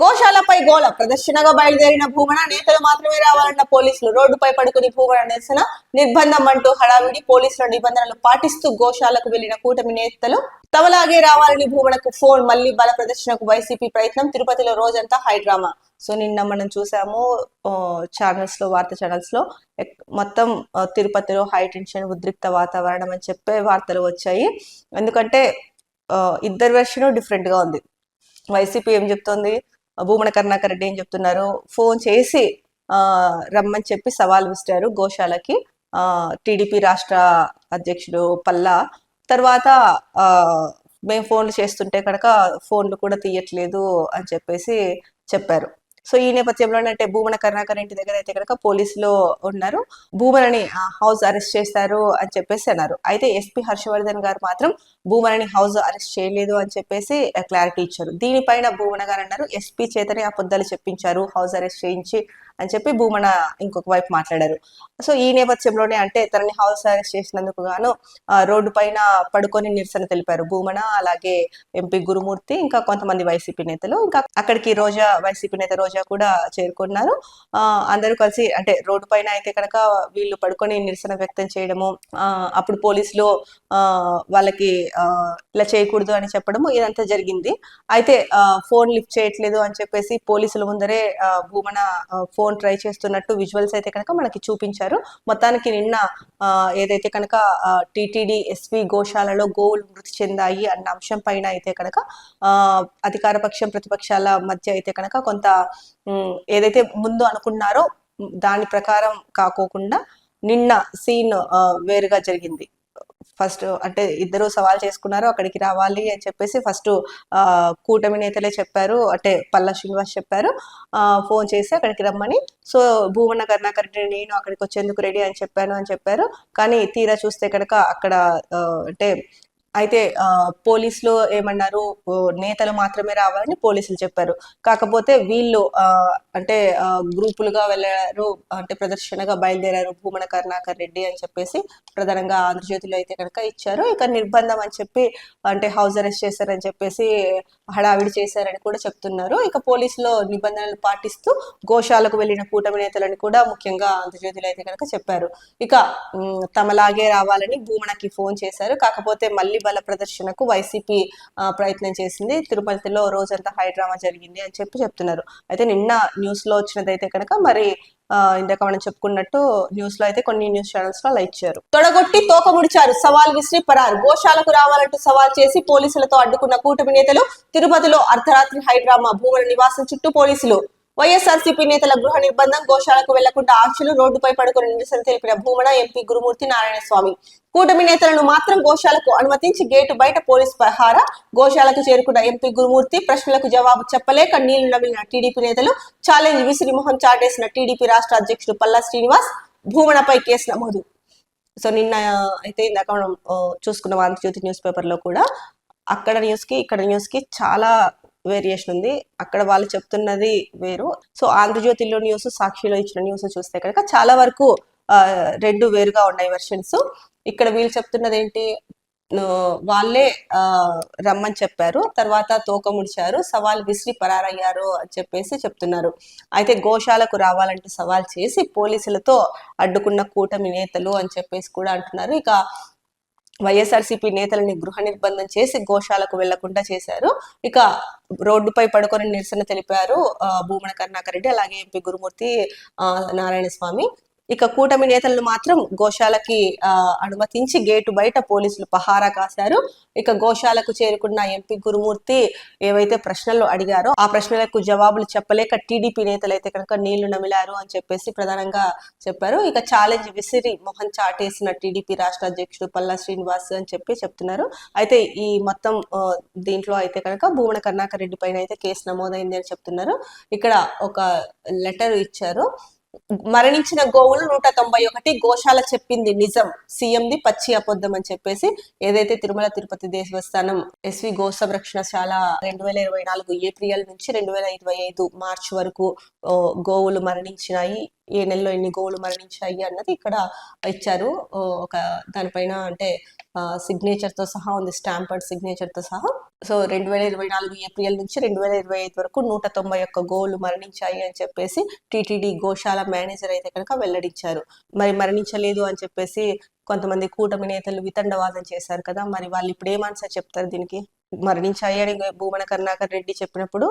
గోశాలపై గోల ప్రదర్శనగా బయలుదేరిన భూమన నేతలు మాత్రమే రావాలన్న పోలీసులు రోడ్డుపై పడుకుని భూమన నిరసన నిర్బంధం అంటూ హడావిడి పోలీసుల నిబంధనలు పాటిస్తూ గోశాలకు వెళ్లిన కూటమి నేతలు తమలాగే రావాలని భూమనకు ఫోన్ మళ్లీ బల ప్రదర్శనకు వైసీపీ ప్రయత్నం తిరుపతిలో రోజంతా హైడ్రామా. సో నిన్న మనం చూసాము ఛానల్స్ లో వార్తా ఛానల్స్ లో మొత్తం తిరుపతిలో హై టెన్షన్ ఉద్రిక్త వాతావరణం అని చెప్పే వార్తలు వచ్చాయి. ఎందుకంటే ఇద్దరు వెర్షన్ డిఫరెంట్ గా ఉంది. వైసీపీ ఏం చెప్తోంది, భూమన కరుణాకర్ రెడ్డి ఏం చెప్తున్నారు, ఫోన్ చేసి రమ్మని చెప్పి సవాల్ విసిరారు గోశాలకి టీడీపీ రాష్ట్ర అధ్యక్షుడు పల్లా. తర్వాత మేము ఫోన్లు చేస్తుంటే కనుక ఫోన్లు కూడా తీయట్లేదు అని చెప్పేసి చెప్పారు. సో ఈ నేపథ్యంలోనే అంటే భూమన కరుణాకర్ ఇంటి దగ్గర అయితే కనుక పోలీసులు ఉన్నారు, భూమనని హౌస్ అరెస్ట్ చేస్తారు అని చెప్పేసి అన్నారు. అయితే ఎస్పీ హర్షవర్ధన్ గారు మాత్రం భూమనని హౌస్ అరెస్ట్ చేయలేదు అని చెప్పేసి క్లారిటీ ఇచ్చారు. దీనిపైన భూమన గారు అన్నారు, ఎస్పీ చేతనే అబద్ధాలు చెప్పించారు హౌస్ అరెస్ట్ చేయించి అని చెప్పి భూమన ఇంకొక వైపు మాట్లాడారు. సో ఈ నేపథ్యంలోనే అంటే తనని హౌస్ అరెస్ట్ చేసినందుకు గాను రోడ్డు పైన పడుకొని నిరసన తెలిపారు భూమన, అలాగే ఎంపీ గురుమూర్తి, ఇంకా కొంతమంది వైసీపీ నేతలు. ఇంకా అక్కడికి రోజా, వైసీపీ నేత రోజా కూడా చేరుకున్నారు. అందరూ కలిసి అంటే రోడ్డు పైన అయితే కనుక వీళ్ళు పడుకొని నిరసన వ్యక్తం చేయడము, అప్పుడు పోలీసులు వాళ్ళకి ఇలా చేయకూడదు అని చెప్పడము ఇదంతా జరిగింది. అయితే ఫోన్ లిఫ్ట్ చేయట్లేదు అని చెప్పేసి పోలీసుల ముందరే భూమన ఫోన్ ట్రై చేస్తున్నట్టు విజువల్స్ అయితే కనుక మనకి చూపించారు. మొత్తానికి నిన్న ఏదైతే కనుక టిటిడి ఎస్వి గోశాలలో గోవులు మృతి చెందాయి అన్న అంశం పైన అయితే కనుక అధికార పక్షం ప్రతిపక్షాల మధ్య అయితే కనుక కొంత ఏదైతే ముందు అనుకున్నారో దాని ప్రకారం కాకోకుండా నిన్న సీన్ వేరుగా జరిగింది. ఫస్ట్ అంటే ఇద్దరు సవాల్ చేసుకున్నారు అక్కడికి రావాలి అని చెప్పేసి ఫస్ట్ కూటమి నేతలే చెప్పారు, అంటే పల్లా శ్రీనివాస్ చెప్పారు ఫోన్ చేసి అక్కడికి రమ్మని. సో భూమన కరుణాకర్ రెడ్డి నేను అక్కడికి వచ్చేందుకు రెడీ అని చెప్పారు. కానీ తీరా చూస్తే కనుక అక్కడ అంటే అయితే పోలీసులు ఏమన్నారు, నేతలు మాత్రమే రావాలని పోలీసులు చెప్పారు. కాకపోతే వీళ్ళు అంటే గ్రూపులుగా వెళ్ళారు, అంటే ప్రదర్శనగా బయలుదేరారు భూమన కరుణాకర్ రెడ్డి అని చెప్పేసి ప్రధానంగా ఆంధ్రజ్యోతిలో అయితే కనుక ఇచ్చారు. ఇక నిర్బంధం అని చెప్పి అంటే హౌస్ అరెస్ట్ చేశారని చెప్పేసి హడావిడి చేశారని కూడా చెప్తున్నారు. ఇక పోలీసులు నిబంధనలు పాటిస్తూ గోశాలకు వెళ్ళిన కూటమి నేతలని కూడా ముఖ్యంగా ఆంధ్రజ్యోతిలో అయితే కనుక చెప్పారు. ఇక తమలాగే రావాలని భూమనకి ఫోన్ చేశారు. కాకపోతే మళ్ళీ బల ప్రదర్శనకు వైసీపీ ప్రయత్నం చేసింది. తిరుపతిలో రోజంతా హైడ్రామా జరిగింది అని చెప్పి చెప్తున్నారు. అయితే నిన్న న్యూస్ లో వచ్చినదైతే కనుక మరి ఇందాక మనం చెప్పుకున్నట్టు న్యూస్ లో అయితే కొన్ని న్యూస్ ఛానల్స్ లో లైక్ ఇచ్చారు. తొడగొట్టి తోక ముడిచారు, సవాల్ విసిరి పరారు, గోశాలకు రావాలంటూ సవాల్ చేసి పోలీసులతో అడ్డుకున్న కూటమి నేతలు. తిరుపతిలో అర్ధరాత్రి హైడ్రామా, భూమన నివాసం చుట్టూ పోలీసులు. వైఎస్ఆర్సీపీ నేతల గృహ నిర్బంధం, గోశాలకు వెళ్లకుండా ఆంక్షలు, రోడ్డుపై పడుకుని నిరసన తెలిపిన భూమన, ఎంపీ గురుమూర్తి, నారాయణ స్వామి. కూటమి నేతలను మాత్రం గోశాలకు అనుమతించి గేటు బయట పోలీస్ పహారా. గోశాలకు చేరుకున్న ఎంపీ గురుమూర్తి ప్రశ్నలకు జవాబు చెప్పలేక నీళ్లు నమిలిన టీడీపీ నేతలు. ఛాలెంజ్ విసిరి మొహం చాటేసిన టీడీపీ రాష్ట్ర అధ్యక్షుడు పల్లా శ్రీనివాస్. భూమనపై కేసు నమోదు. సో నిన్న అయితే ఇందాక మనం చూసుకున్న ఆంధ్రజ్యోతి న్యూస్ పేపర్ లో కూడా అక్కడ న్యూస్ కి ఇక్కడ న్యూస్ కి చాలా వేరియేషన్ ఉంది. అక్కడ వాళ్ళు చెప్తున్నది వేరు. సో ఆంధ్రజ్యోతిలో న్యూస్, సాక్షిలో ఇచ్చిన న్యూస్ చూస్తే కనుక చాలా వరకు రెండు వేరుగా ఉన్నాయి వెర్షన్స్. ఇక్కడ వీళ్ళు చెప్తున్నది ఏంటి, వాళ్ళే రమ్మని చెప్పారు, తర్వాత తోక ముడిచారు, సవాల్ విసిరి పరారయ్యారు అని చెప్పేసి చెప్తున్నారు. అయితే గోశాలకు రావాలంటూ సవాల్ చేసి పోలీసులతో అడ్డుకున్న కూటమి నేతలు అని చెప్పేసి కూడా అంటున్నారు. ఇక వైఎస్ఆర్సీపీ నేతలని గృహ నిర్బంధం చేసి గోశాలకు వెళ్లకుండా చేశారు. ఇక రోడ్డుపై పడుకొని నిరసన తెలిపారు భూమన కరుణాకర్ రెడ్డి, అలాగే ఎంపీ గురుమూర్తి, నారాయణ స్వామి. ఇక కూటమి నేతలను మాత్రం గోశాలకి అనుమతించి గేటు బయట పోలీసులు పహారా కాశారు. ఇక గోశాలకు చేరుకున్న ఎంపీ గురుమూర్తి ఏవైతే ప్రశ్నలు అడిగారో ఆ ప్రశ్నలకు జవాబులు చెప్పలేక టీడీపీ నేతలు అయితే కనుక నీళ్లు నమిలారు అని చెప్పేసి ప్రధానంగా చెప్పారు. ఇక ఛాలెంజ్ విసిరి మొహం చాటేసిన టీడీపీ రాష్ట్ర అధ్యక్షుడు పల్లా శ్రీనివాస్ అని చెప్పి చెప్తున్నారు. అయితే ఈ మొత్తం దీంట్లో అయితే కనుక భూమన కరుణాకర్ రెడ్డి పైన అయితే కేసు నమోదైంది అని చెప్తున్నారు. ఇక్కడ ఒక లెటర్ ఇచ్చారు. మరణించిన గోవులు 191, గోశాల చెప్పింది నిజం, సీఎంది పచ్చి అబద్ధం అని చెప్పేసి ఏదైతే తిరుమల తిరుపతి దేవస్థానం ఎస్వి గో సంరక్షణశాల 2024 ఏప్రిల్ నుంచి 2025 మార్చి వరకు గోవులు మరణించినాయి, ఏ నెలలో ఎన్ని గోవులు మరణించాయి అన్నది ఇక్కడ ఇచ్చారు. ఒక దానిపైన అంటే సిగ్నేచర్తో సహా ఉంది, స్టాంపర్డ్ సిగ్నేచర్తో సహా. సో 2024 ఏప్రిల్ నుంచి 2025 వరకు 191 గోవులు మరణించాయి అని చెప్పేసి టీటీడీ గోశాల మేనేజర్ అయితే కనుక వెల్లడించారు. మరి మరణించలేదు అని చెప్పేసి కొంతమంది కూటమి నేతలు వితండవాదం చేశారు కదా, మరి వాళ్ళు ఇప్పుడు ఏం ఆన్సర్ చెప్తారు దీనికి? మరణించాయి అని భూమన కరుణాకర్ రెడ్డి చెప్పినప్పుడు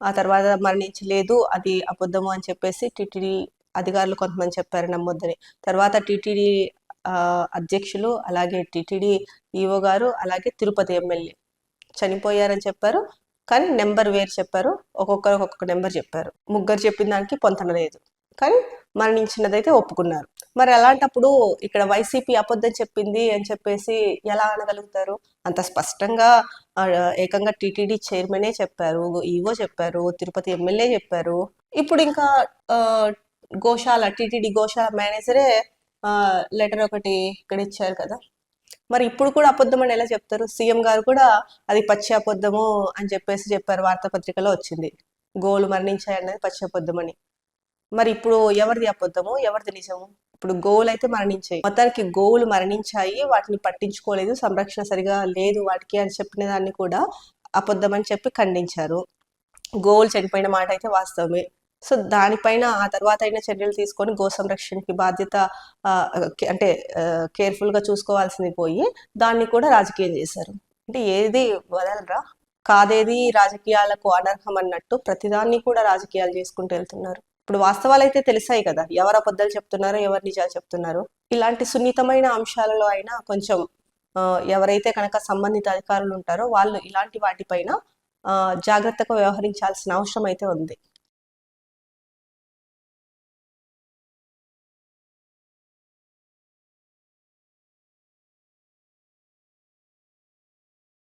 ఆ తర్వాత మరణించలేదు, అది అబద్ధము అని చెప్పేసి టీటీడీ అధికారులు కొంతమంది చెప్పారు నమ్మొద్దని. తర్వాత టీటీడీ అధ్యక్షులు, అలాగే టీటీడీ ఈఓ గారు, అలాగే తిరుపతి ఎమ్మెల్యే చనిపోయారని చెప్పారు, కానీ నెంబర్ వేరు చెప్పారు. ఒక్కొక్కరు ఒక్కొక్క నెంబర్ చెప్పారు. ముగ్గురు చెప్పిన దానికి పొంతన లేదు, కానీ మరణించినదైతే ఒప్పుకున్నారు. మరి అలాంటప్పుడు ఇక్కడ వైసీపీ అబద్ధం చెప్పింది అని చెప్పేసి ఎలా అనగలుగుతారు? అంత స్పష్టంగా ఏకంగా టీటీడీ చైర్మనే చెప్పారు, ఈవో చెప్పారు, తిరుపతి ఎమ్మెల్యే చెప్పారు. ఇప్పుడు ఇంకా గోశాల టీటీడీ గోశాల మేనేజరే లెటర్ ఒకటి ఇక్కడ ఇచ్చారు కదా, మరి ఇప్పుడు కూడా అబద్ధం అని ఎలా చెప్తారు? సీఎం గారు కూడా అది పచ్చి అబద్ధము అని చెప్పేసి చెప్పారు, వార్తాపత్రికలో వచ్చింది, గోవులు మరణించాయి అన్నది పచ్చి అబద్ధం అని. మరి ఇప్పుడు ఎవరిది అబద్ధము, ఎవరిది నిజము? ఇప్పుడు గోవులు అయితే మరణించాయి, మొత్తానికి గోవులు మరణించాయి, వాటిని పట్టించుకోలేదు, సంరక్షణ సరిగా లేదు వాటికి అని చెప్పిన దాన్ని కూడా అబద్ధం అని చెప్పి ఖండించారు. గోవులు చనిపోయిన మాట అయితే వాస్తవమే. సో దానిపైన ఆ తర్వాత అయిన చర్యలు తీసుకొని గో సంరక్షణకి బాధ్యత అంటే కేర్ఫుల్గా చూసుకోవాల్సింది పోయి దాన్ని కూడా రాజకీయం చేశారు. అంటే ఏది వదలరా, కాదేది రాజకీయాలకు అనర్హం అన్నట్టు ప్రతిదాన్ని కూడా రాజకీయాలు చేసుకుంటూ వెళ్తున్నారు. ఇప్పుడు వాస్తవాలు అయితే తెలిసాయి కదా, ఎవరు అబద్ధాలు చెప్తున్నారో ఎవరు నిజాలు చెప్తున్నారో. ఇలాంటి సున్నితమైన అంశాలలో అయినా కొంచెం ఎవరైతే కనుక సంబంధిత అధికారులు ఉంటారో వాళ్ళు ఇలాంటి వాటిపైన జాగ్రత్తగా వ్యవహరించాల్సిన అవసరం అయితే ఉంది.